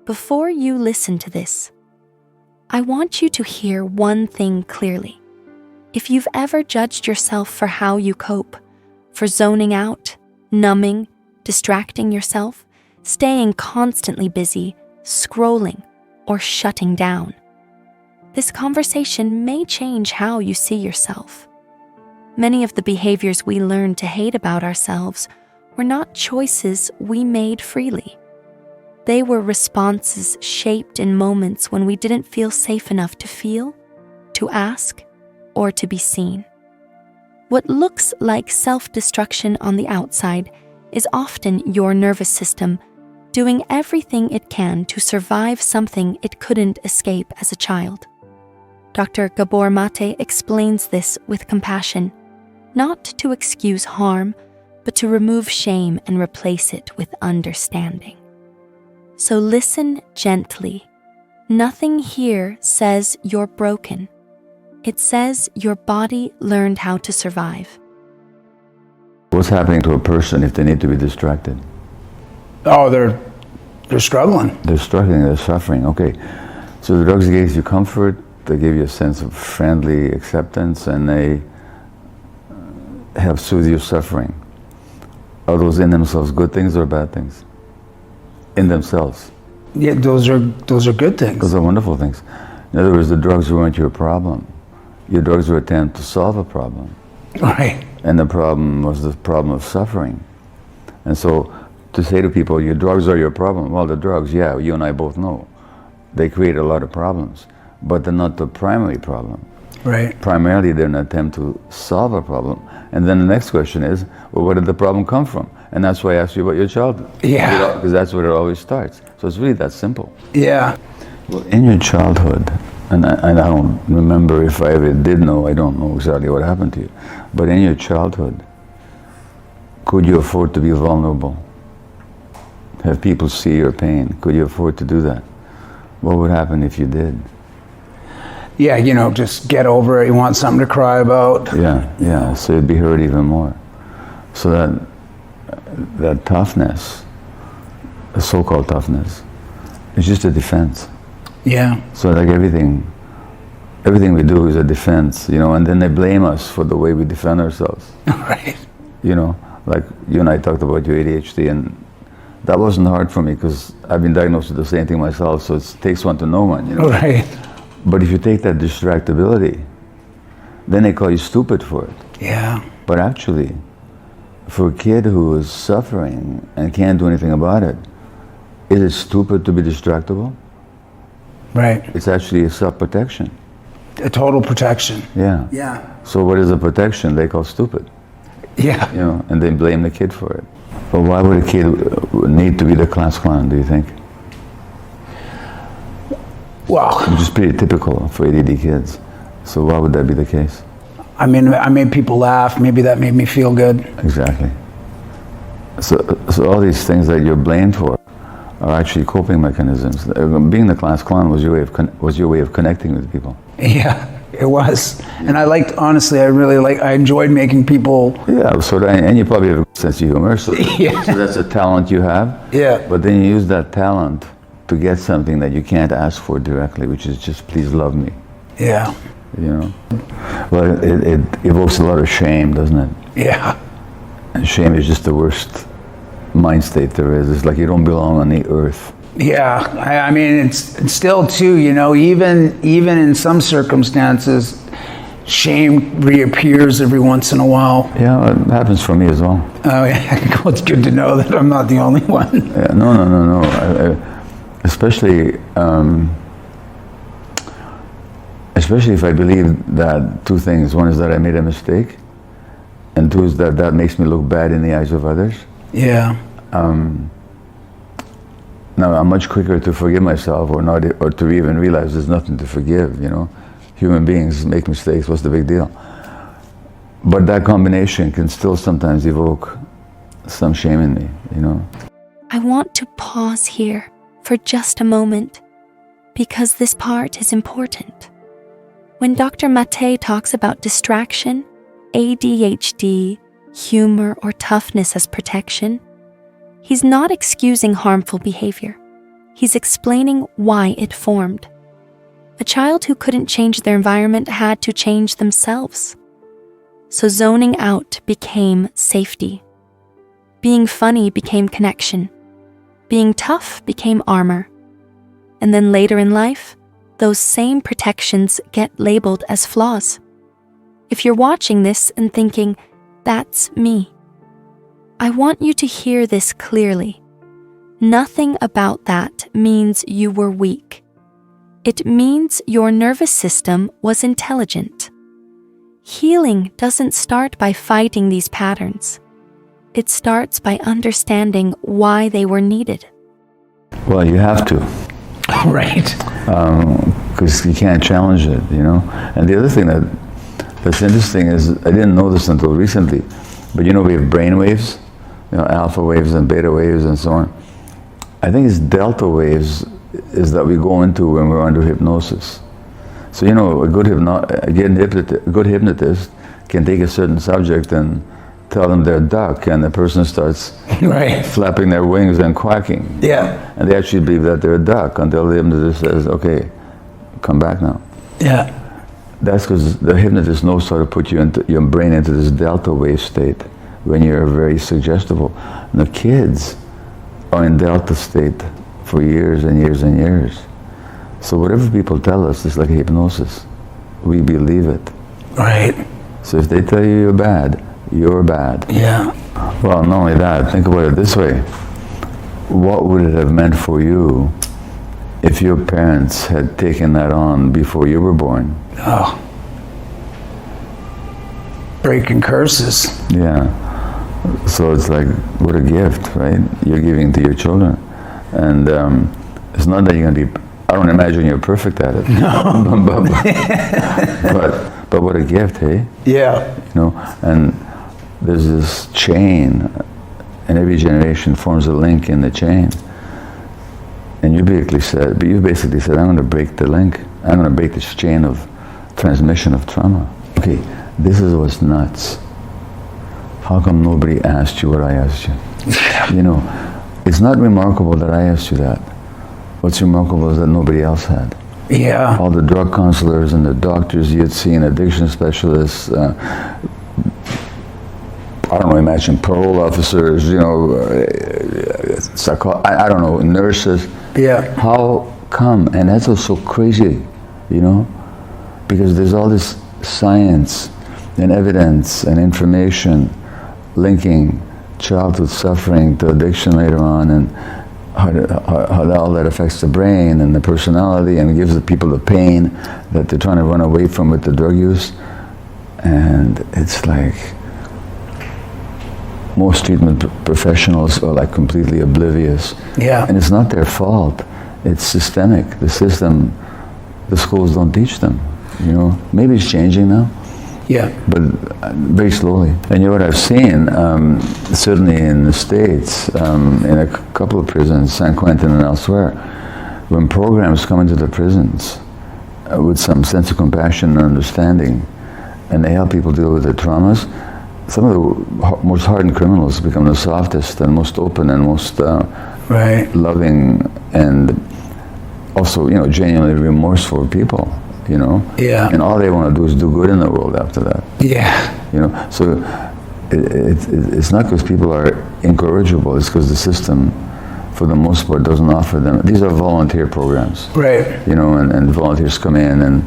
before you listen to this, I want you to hear one thing clearly. If you've ever judged yourself for how you cope, for zoning out, numbing, distracting yourself, staying constantly busy, scrolling, or shutting down, this conversation may change how you see yourself. Many of the behaviors we learn to hate about ourselves were not choices we made freely. They were responses shaped in moments when we didn't feel safe enough to feel, to ask, or to be seen. What looks like self-destruction on the outside is often your nervous system doing everything it can to survive something it couldn't escape as a child. Dr. Gabor Maté explains this with compassion, not to excuse harm, but to remove shame and replace it with understanding. So listen gently. Nothing here says you're broken. It says your body learned how to survive. What's happening to a person if they need to be distracted? Oh, they're struggling. They're struggling, they're suffering. Okay, so the drugs give you comfort, they give you a sense of friendly acceptance, and they help soothe your suffering. Are those in themselves good things or bad things? In themselves. Yeah, those are good things. Those are wonderful things. In other words, the drugs weren't your problem. Your drugs were an attempt to solve a problem. Right. And the problem was the problem of suffering. And so to say to people, your drugs are your problem, well, the drugs, yeah, you and I both know, they create a lot of problems, but they're not the primary problem. Right. Primarily, they're an attempt to solve a problem. And then the next question is, well, where did the problem come from? And that's why I asked you about your childhood. Yeah. Because that's where it always starts. So it's really that simple. Yeah. Well, in your childhood, and I don't remember if I ever did know, I don't know exactly what happened to you, but in your childhood, could you afford to be vulnerable? Have people see your pain? Could you afford to do that? What would happen if you did? Yeah, just get over it. You want something to cry about. Yeah, so you'd be hurt even more. So that toughness, the so-called toughness, is just a defense. Yeah. So like everything we do is a defense, and then they blame us for the way we defend ourselves. Right. Like you and I talked about your ADHD, and that wasn't hard for me because I've been diagnosed with the same thing myself, so it takes one to know one, Right. But if you take that distractibility, then they call you stupid for it. Yeah. But actually, for a kid who is suffering and can't do anything about it, is it stupid to be distractible? Right. It's actually a self-protection. A total protection. Yeah. Yeah. So what is a protection they call stupid? Yeah. And they blame the kid for it. But why would a kid need to be the class clown, do you think? Well, Which is pretty typical for ADD kids. So why would that be the case? I made people laugh. Maybe that made me feel good. Exactly. So all these things that you're blamed for are actually coping mechanisms. Being the class clown was your way of connecting with people. Yeah, it was. And honestly, I enjoyed making people. Yeah, and you probably have a sense of humor, so, Yeah. So that's a talent you have. Yeah. But then you use that talent to get something that you can't ask for directly, which is just please love me. Yeah. Well, it evokes a lot of shame, doesn't it? Yeah. And shame is just the worst mind state there is. It's like you don't belong on the earth. Yeah, I mean, it's still too, even in some circumstances, shame reappears every once in a while. Yeah, it happens for me as well. Oh yeah, it's good to know that I'm not the only one. Yeah, no. Especially if I believe that two things. One is that I made a mistake, and two is that makes me look bad in the eyes of others. Yeah. Now I'm much quicker to forgive myself or to even realize there's nothing to forgive, Human beings make mistakes, what's the big deal? But that combination can still sometimes evoke some shame in me, I want to pause here for just a moment because this part is important. When Dr. Maté talks about distraction, ADHD, humor, or toughness as protection, he's not excusing harmful behavior. He's explaining why it formed. A child who couldn't change their environment had to change themselves. So zoning out became safety. Being funny became connection. Being tough became armor. And then later in life, those same protections get labeled as flaws. If you're watching this and thinking, that's me, I want you to hear this clearly. Nothing about that means you were weak. It means your nervous system was intelligent. Healing doesn't start by fighting these patterns. It starts by understanding why they were needed. Well, you have to. Right. Because you can't challenge it, you know. And the other thing that's interesting is, I didn't know this until recently, but you know we have brain waves, you know, alpha waves and beta waves and so on. I think it's delta waves is that we go into when we're under hypnosis. So you know, a good hypnotist can take a certain subject and tell them they're a duck, and the person starts Right. flapping their wings and quacking. Yeah. And they actually believe that they're a duck until the hypnotist says, okay, come back now. Yeah. That's because the hypnotist knows how to put your brain into this delta wave state when you're very suggestible. And the kids are in delta state for years and years and years. So whatever people tell us is like hypnosis. We believe it. Right. So if they tell you you're bad, you're bad. Yeah. Well, not only that, think about it this way. What would it have meant for you if your parents had taken that on before you were born? Oh. Breaking curses. Yeah. So it's like, what a gift, right? You're giving to your children. And it's not that you're going to be, I don't imagine you're perfect at it. No. but what a gift, hey? Yeah. You know, and there's this chain, and every generation forms a link in the chain. And you basically said, I'm going to break the link. I'm going to break this chain of transmission of trauma. Okay, this is what's nuts. How come nobody asked you what I asked you? You know, it's not remarkable that I asked you that. What's remarkable is that nobody else had. Yeah. All the drug counselors and the doctors you'd seen, addiction specialists, I don't know, imagine parole officers, you know, I don't know, nurses. Yeah. How come? And that's what's so crazy, you know, because there's all this science and evidence and information linking childhood suffering to addiction later on, and how all that affects the brain and the personality, and gives the people the pain that they're trying to run away from with the drug use. And it's like, most treatment professionals are like completely oblivious. Yeah. And it's not their fault. It's systemic. The system, the schools don't teach them, you know. Maybe it's changing now. Yeah. But very slowly. And you know what I've seen, certainly in the States, in a couple of prisons, San Quentin and elsewhere, when programs come into the prisons with some sense of compassion and understanding, and they help people deal with their traumas, some of the most hardened criminals become the softest and most open and most right. loving, and also, you know, genuinely remorseful people. You know, Yeah. and all they want to do is do good in the world after that. Yeah. You know, so it's not because people are incorrigible, it's because the system, for the most part, doesn't offer them. These are volunteer programs. Right. You know, and volunteers come in, and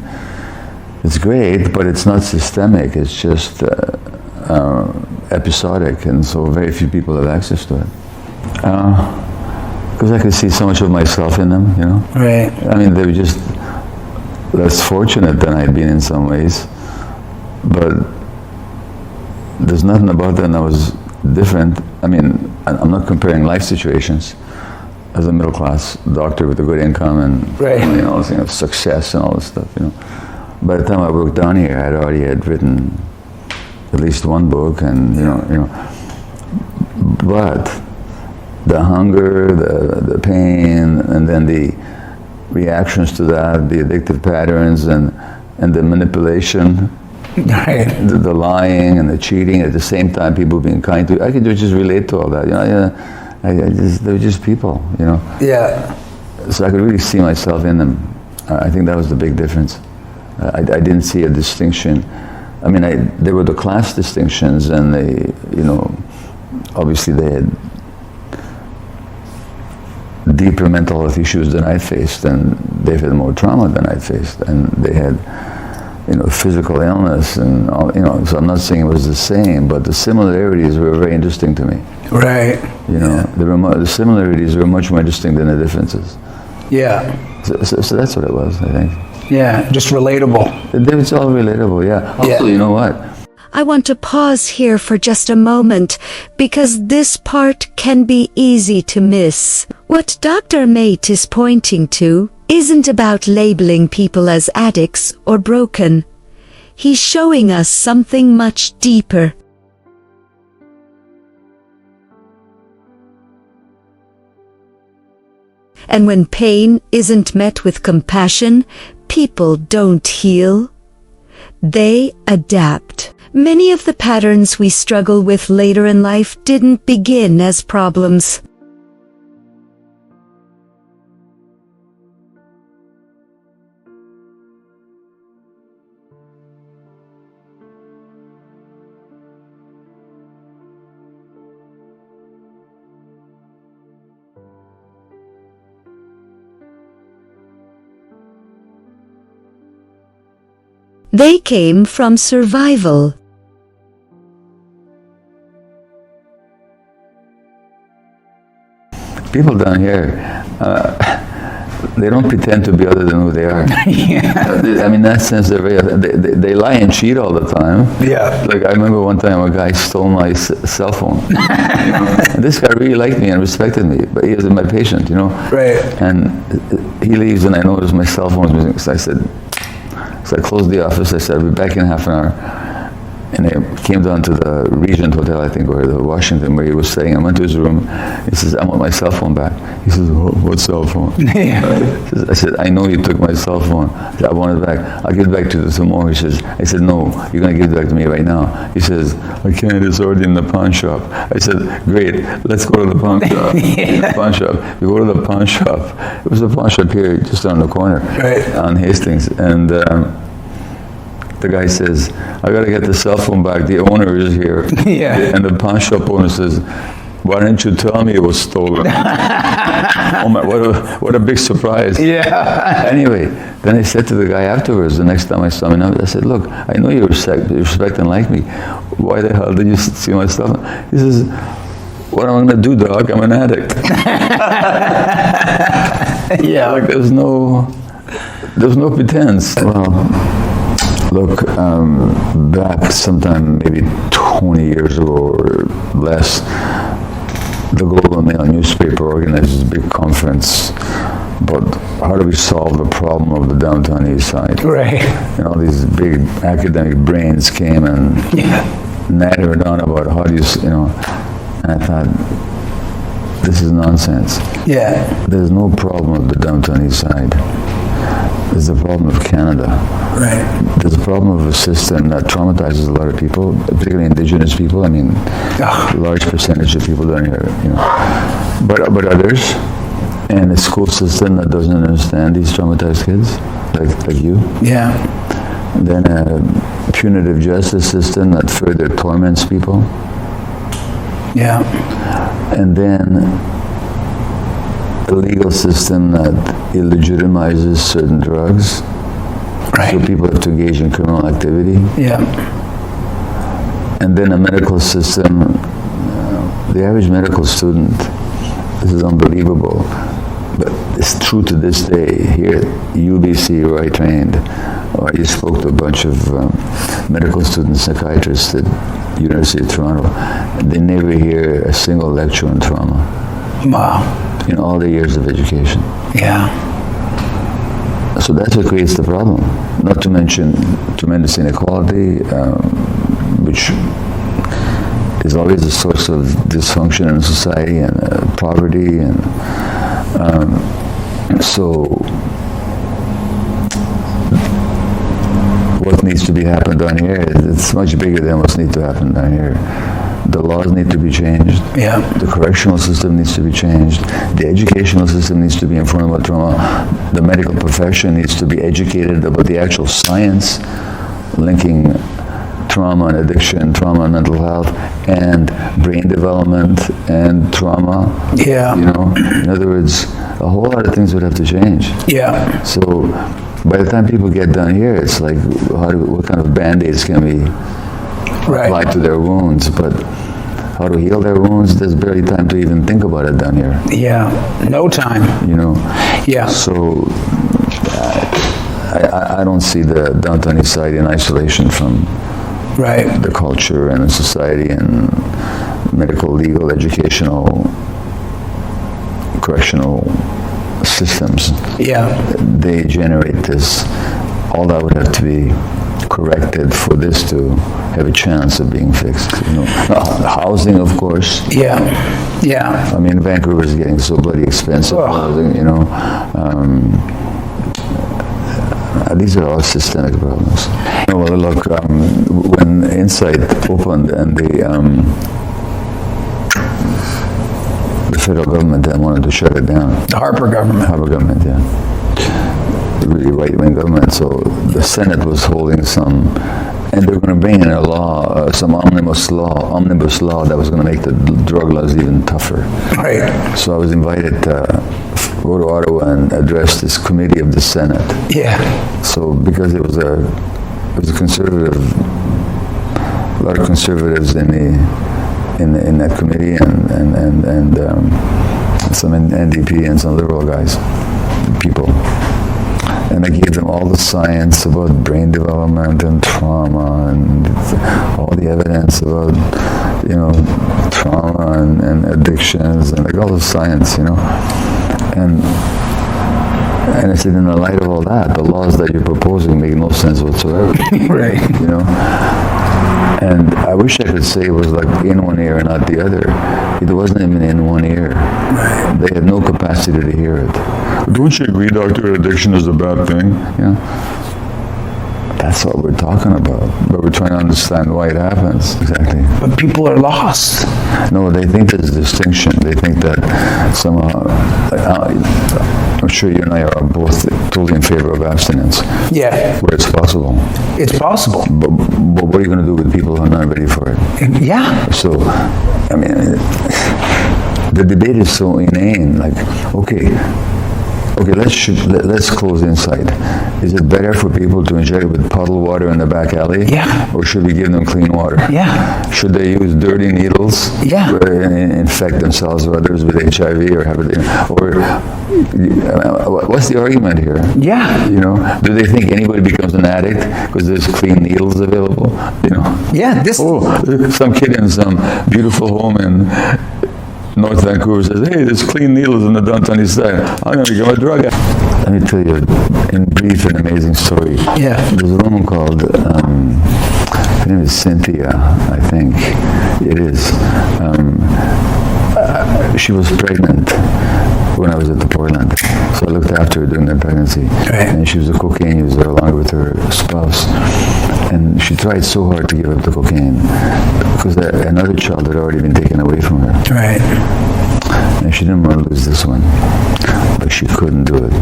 it's great, but it's not systemic, it's just episodic, and so very few people have access to it. Because I could see so much of myself in them, you know. Right. I mean, they were just less fortunate than I'd been in some ways, but there's nothing about them that was different. I mean, I'm not comparing life situations as a middle class doctor with a good income and Right. you know, success and all this stuff. You know, by the time I worked down here, I'd already had written at least one book, and you know, but the hunger, the pain, and then the reactions to that, the addictive patterns, and the manipulation, Right. the lying and the cheating, at the same time people being kind to you. I could just relate to all that, you know. They're just people, you know. Yeah. So I could really see myself in them. I think that was the big difference. I didn't see a distinction. I mean, there were the class distinctions, and they, obviously they had deeper mental health issues than I faced, and they've had more trauma than I faced, and they had, physical illness and all, so I'm not saying it was the same, but the similarities were very interesting to me. Right. The similarities were much more interesting than the differences. Yeah. So that's what it was, I think. Yeah, just relatable. It's all relatable, yeah. Also, you know what? I want to pause here for just a moment because this part can be easy to miss. What Dr. Maté is pointing to isn't about labeling people as addicts or broken. He's showing us something much deeper. And when pain isn't met with compassion, people don't heal. They adapt. Many of the patterns we struggle with later in life didn't begin as problems. They came from survival. People down here, they don't pretend to be other than who they are. I mean, in that sense, they lie and cheat all the time. Yeah. Like, I remember one time a guy stole my cell phone. And this guy really liked me and respected me, but he was my patient, Right. And he leaves, and I noticed my cell phone was missing. So I closed the office. I said, I'll be back in half an hour. And I came down to the Regent Hotel, I think, or the Washington, where he was staying. I went to his room. He says, I want my cell phone back. He says, what cell phone? I said, I know you took my cell phone. I said, I want it back. I'll give it back to you tomorrow. He says, I said, no, you're going to give it back to me right now. He says, I can't, it's already in the pawn shop. I said, great, let's go to the pawn shop. The pawn shop. We go to the pawn shop. It was a pawn shop here, just around the corner, on Hastings. And the guy says, I got to get the cell phone back. The owner is here. Yeah. And the pawn shop owner says, why didn't you tell me it was stolen? Oh my, what a big surprise. Yeah. Anyway, then I said to the guy afterwards, the next time I saw him, I said, look, I know you respect and like me. Why the hell did you steal my stuff? He says, what am I going to do, dog? I'm an addict. Yeah. Like, there's no pretense. Well, look, back sometime maybe 20 years ago or less, the Global Mail newspaper organizes a big conference about how do we solve the problem of the downtown east side. Right. And all these big academic brains came and nattered on about how do you, and I thought, this is nonsense. Yeah. There's no problem with the downtown east side. There's the problem of Canada. Right. There's a problem of a system that traumatizes a lot of people, particularly Indigenous people. I mean, a large percentage of people down here, but others, and a school system that doesn't understand these traumatized kids, like you. Yeah. And then a punitive justice system that further torments people. Yeah. And then a legal system that illegitimizes certain drugs. Right. So people have to engage in criminal activity. Yeah. And then a medical system, the average medical student, this is unbelievable, but it's true to this day. Here at UBC, where I trained, or I just spoke to a bunch of medical students, psychiatrists at University of Toronto, and they never hear a single lecture on trauma. Wow. In all their years of education. Yeah. So that's what creates the problem. Not to mention tremendous inequality, which is always a source of dysfunction in society and poverty. And so what needs to be happened down here, it's much bigger than what's need to happen down here. The laws need to be changed. Yeah. The correctional system needs to be changed. The educational system needs to be informed about trauma. The medical profession needs to be educated about the actual science linking trauma and addiction, trauma and mental health, and brain development and trauma. Yeah. You know, in other words, a whole lot of things would have to change. Yeah. So by the time people get down here, it's like, what kind of band-aids can we apply to their wounds? But how to heal their wounds, there's barely time to even think about it down here. Yeah. No time. You know? Yeah. So I don't see the downtown east side in isolation from the culture and the society and medical, legal, educational, correctional systems. Yeah. They generate this. All that would have to be corrected for this to have a chance of being fixed. You know, housing, of course. Yeah. Yeah. I mean, Vancouver is getting so bloody expensive. Housing, you know. These are all systemic problems. Well, look, when Insight opened and the federal government then wanted to shut it down. The Harper government. Harper government, yeah. Really right-wing government. So the Senate was holding some, and they were going to bring in a law, some omnibus law that was going to make the drug laws even tougher. Right. So I was invited to go to Ottawa and address this committee of the Senate. Yeah. So because it was a conservative, a lot of conservatives in that committee, and some NDP and some liberal guys, people. And I gave them all the science about brain development and trauma and all the evidence about, you know, trauma and addictions and like all the science, you know. And I said, in the light of all that, the laws that you're proposing make no sense whatsoever. Right. You know? And I wish I could say it was like in one ear and not the other. It wasn't even in one ear. Right. They had no capacity to hear it. Don't you agree, doctor, addiction is a bad thing? Yeah. That's what we're talking about. But we're trying to understand why it happens. Exactly. But people are lost. No, they think there's a distinction. They think that somehow, I'm sure you and I are both totally in favor of abstinence. Yeah. Where it's possible. It's possible. But what are you going to do with people who are not ready for it? Yeah. So, I mean, the debate is so inane. Like, okay, let's close Inside. Is it better for people to enjoy it with puddle water in the back alley? Yeah. Or should we give them clean water? Yeah. Should they use dirty needles? Yeah. And infect themselves or others with HIV or hepatitis? Or what's the argument here? Yeah. You know, do they think anybody becomes an addict because there's clean needles available? You know. Yeah. Some kid in some beautiful home in North Vancouver says, hey, there's clean needles in the downtown east side. I'm going to become a drug addict. Let me tell you, in brief, an amazing story. Yeah. There's a woman called, her name is Cynthia, I think. It is. She was pregnant when I was at the Portland. So I looked after her during the pregnancy. Right. And she was a cocaine user along with her spouse. And she tried so hard to give up the cocaine because another child had already been taken away from her. Right. And she didn't want to lose this one, but she couldn't do it.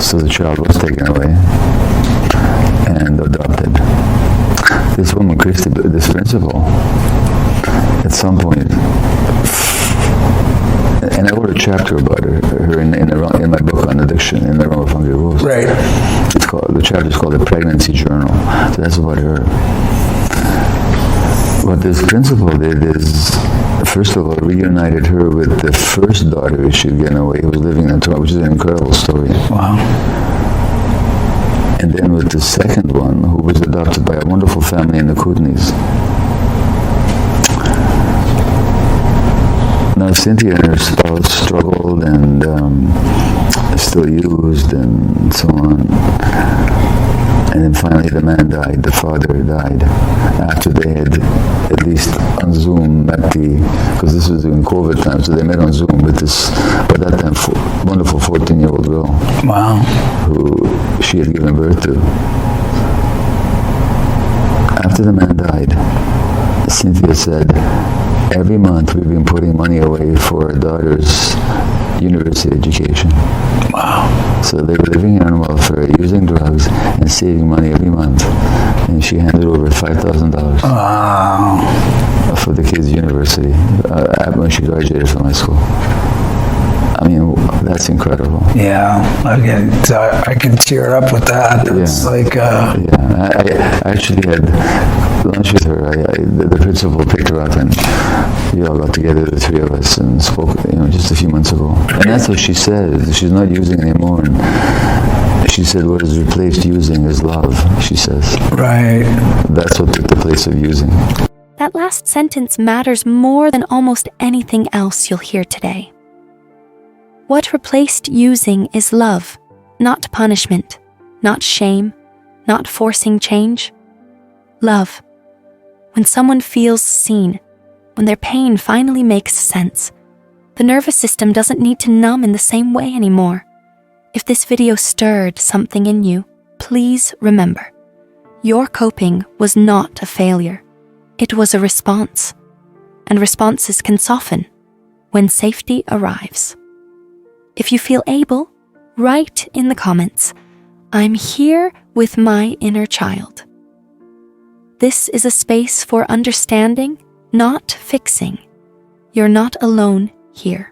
So the child was taken away and adopted. This woman, Christy, this principal, at some point, and I wrote a chapter about her in my book on addiction, In the Realm of Hungry Wolves. Right. The chapter is called The Pregnancy Journal. So that's about her. What this principal did is, first of all, reunited her with the first daughter she'd given away, who was living in Toronto, which is an incredible story. Wow. And then with the second one, who was adopted by a wonderful family in the Kootenays. Now, Cynthia and her spouse struggled and still used and so on. And then finally the man died, the father died, after they had at least on Zoom met because this was during COVID time, so they met on Zoom with this, by that time, wonderful 14-year-old girl. Wow. Who she had given birth to. After the man died, Cynthia said, every month we've been putting money away for our daughter's university education. Wow. So they were living on welfare, using drugs, and saving money every month. And she handed over $5,000 Wow. for the kids' university when she graduated from high school. I mean, that's incredible. Yeah, I can tear up with that. It's like... Yeah, I actually had lunch with her. The principal picked her up, and we all got together, the three of us, and spoke, just a few months ago. And that's what she said. She's not using anymore. And she said, what has replaced using is love, she says. Right. That's what took the place of using. That last sentence matters more than almost anything else you'll hear today. What replaced using is love, not punishment, not shame, not forcing change. Love. When someone feels seen, when their pain finally makes sense, the nervous system doesn't need to numb in the same way anymore. If this video stirred something in you, please remember, your coping was not a failure. It was a response, and responses can soften when safety arrives. If you feel able, write in the comments, I'm here with my inner child. This is a space for understanding, not fixing. You're not alone here.